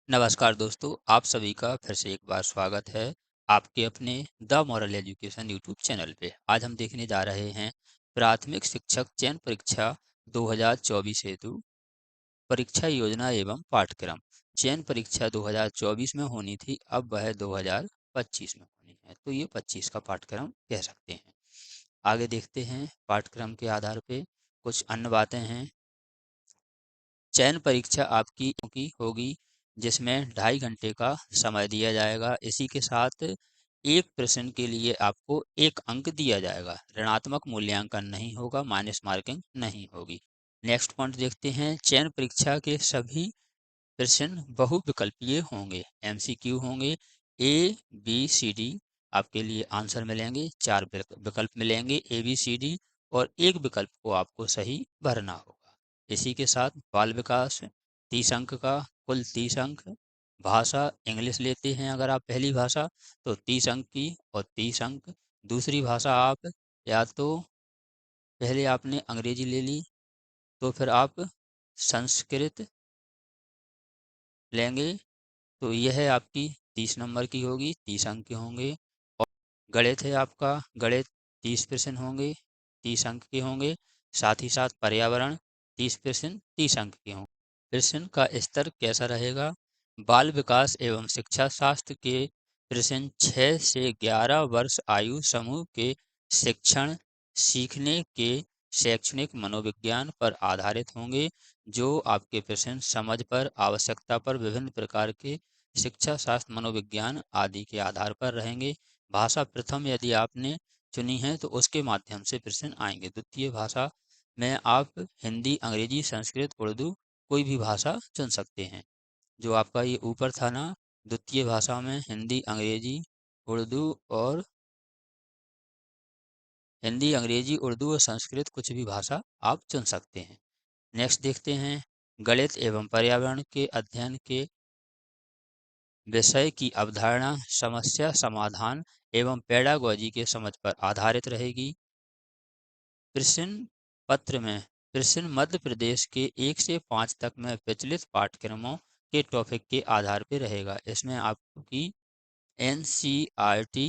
नमस्कार दोस्तों, आप सभी का फिर से एक बार स्वागत है आपके अपने the moral education YouTube channel पे। आज हम देखने जा रहे हैं प्राथमिक शिक्षक चयन परीक्षा 2024 हेतु परीक्षा योजना एवं पाठ्यक्रम। चयन परीक्षा 2024 में होनी थी, अब वह 2025 में होनी है, तो ये 25 का पाठ्यक्रम कह सकते हैं। आगे देखते हैं पाठ्यक्रम के आधार पे कुछ अन्य बातें हैं। चयन परीक्षा आपकी होगी जिसमें 2.5 घंटे का समय दिया जाएगा। इसी के साथ एक प्रश्न के लिए आपको 1 अंक दिया जाएगा। ऋणात्मक मूल्यांकन नहीं होगा, माइनस मार्किंग नहीं होगी। नेक्स्ट पॉइंट देखते हैं। चयन परीक्षा के सभी प्रश्न बहुविकल्पीय होंगे, एमसीक्यू होंगे। ए बी सी डी आपके लिए आंसर मिलेंगे, 4 विकल्प मिलेंगे ए बी सी डी, और एक विकल्प को आपको सही भरना होगा। इसी के साथ बाल विकास 30 अंक का, कुल 30 अंक। भाषा इंग्लिश लेते हैं अगर आप पहली भाषा तो 30 अंक की और 30 अंक। दूसरी भाषा आप या तो पहले आपने अंग्रेजी ले ली तो फिर आप संस्कृत लेंगे, तो यह आपकी 30 नंबर की होगी, 30 अंक के होंगे। और गणित है आपका, गणित 30 प्रश्न होंगे, 30 अंक के होंगे। साथ ही साथ पर्यावरण 30 प्रश्न, 30 अंक के होंगे। प्रश्न का स्तर कैसा रहेगा? बाल विकास एवं शिक्षा शास्त्र के प्रश्न 6 से 11 वर्ष आयु समूह के शिक्षण, सीखने के शैक्षणिक मनोविज्ञान पर आधारित होंगे। जो आपके प्रश्न समझ पर, आवश्यकता पर, विभिन्न प्रकार के शिक्षा शास्त्र, मनोविज्ञान आदि के आधार पर रहेंगे। भाषा प्रथम यदि आपने चुनी है तो उसके माध्यम से प्रश्न आएंगे। द्वितीय भाषा में आप हिंदी, अंग्रेजी, संस्कृत, उर्दू कोई भी भाषा चुन सकते हैं। जो आपका ये ऊपर था ना, द्वितीय भाषा में हिंदी, अंग्रेजी, उर्दू और हिंदी, अंग्रेजी, उर्दू और संस्कृत कुछ भी भाषा आप चुन सकते हैं। नेक्स्ट देखते हैं। गणित एवं पर्यावरण के अध्ययन के विषय की अवधारणा समस्या समाधान एवं पेडागोजी के समझ पर आधारित रहेगी। प्रश्न पत्र में प्रश्न मध्य प्रदेश के 1 से 5 तक में प्रचलित पाठ्यक्रमों के टॉपिक के आधार पर रहेगा। इसमें आपकी एनसीईआरटी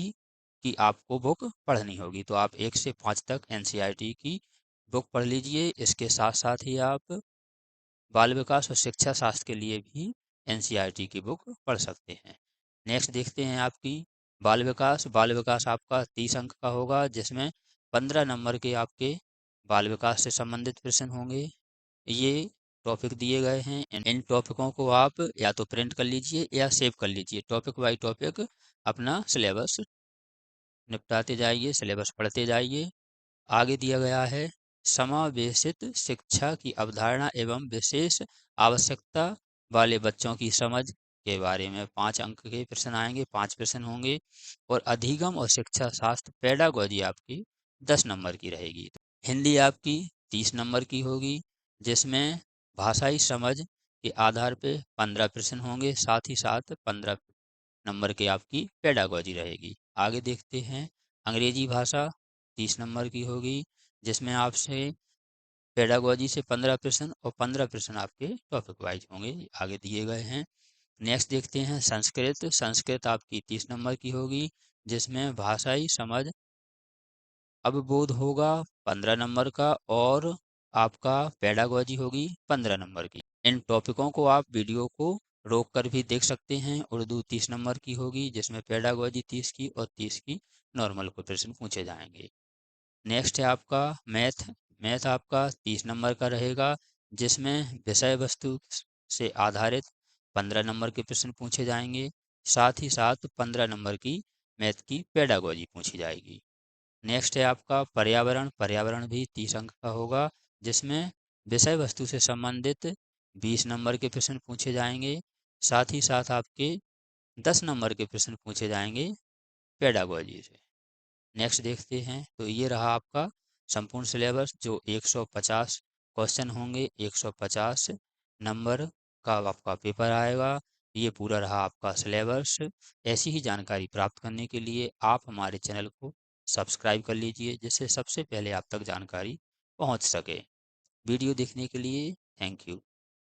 की आपको बुक पढ़नी होगी, तो आप 1 से 5 तक एनसीईआरटी की बुक पढ़ लीजिए। इसके साथ साथ ही आप बाल विकास और शिक्षा शास्त्र के लिए भी एनसीईआरटी की बुक पढ़ सकते हैं। नेक्स्ट देखते हैं आपकी बाल विकास। बाल विकास आपका 30 अंक का होगा, जिसमें 15 नंबर के आपके बाल विकास से संबंधित प्रश्न होंगे। ये टॉपिक दिए गए हैं, इन टॉपिकों को आप या तो प्रिंट कर लीजिए या सेव कर लीजिए। टॉपिक बाय टॉपिक अपना सिलेबस निपटाते जाइए, सिलेबस पढ़ते जाइए। आगे दिया गया है समावेशित शिक्षा की अवधारणा एवं विशेष आवश्यकता वाले बच्चों की समझ के बारे में 5 अंक के प्रश्न आएंगे, 5 प्रश्न होंगे। और अधिगम और शिक्षा शास्त्र पेडागोजी आपकी 10 नंबर की रहेगी। हिंदी आपकी 30 नंबर की होगी, जिसमें भाषाई समझ के आधार पे 15 प्रश्न होंगे, साथ ही साथ 15 नंबर की आपकी पेडागोजी रहेगी। आगे देखते हैं। अंग्रेजी भाषा 30 नंबर की होगी, जिसमें आपसे पेडागोजी से 15 प्रश्न और 15 प्रश्न आपके टॉपिक वाइज होंगे, आगे दिए गए हैं। नेक्स्ट देखते हैं संस्कृत। संस्कृत आपकी 30 नंबर की होगी, जिसमें भाषाई समझ अवबोध होगा 15 नंबर का, और आपका पेडागोजी होगी 15 नंबर की। इन टॉपिकों को आप वीडियो को रोक कर भी देख सकते हैं। उर्दू 30 नंबर की होगी, जिसमें पेडागोजी 30 की और 30 की नॉर्मल को प्रश्न पूछे जाएंगे। नेक्स्ट है आपका मैथ। मैथ आपका 30 नंबर का रहेगा, जिसमें विषय वस्तु से आधारित 15 नंबर के प्रश्न पूछे जाएंगे। साथ ही साथ 15 नंबर की मैथ की पेडागोजी पूछी जाएगी। नेक्स्ट है आपका पर्यावरण। पर्यावरण भी 30 अंक का होगा, जिसमें विषय वस्तु से संबंधित 20 नंबर के प्रश्न पूछे जाएंगे। साथ ही साथ आपके 10 नंबर के प्रश्न पूछे जाएंगे पेडागोजी से। नेक्स्ट देखते हैं। तो ये रहा आपका संपूर्ण सिलेबस, जो 150 क्वेश्चन होंगे, 150 नंबर का आपका पेपर आएगा। ये पूरा रहा आपका सिलेबस। ऐसी ही जानकारी प्राप्त करने के लिए आप हमारे चैनल को सब्सक्राइब कर लीजिए, जिससे सबसे पहले आप तक जानकारी पहुंच सके। वीडियो देखने के लिए थैंक यू।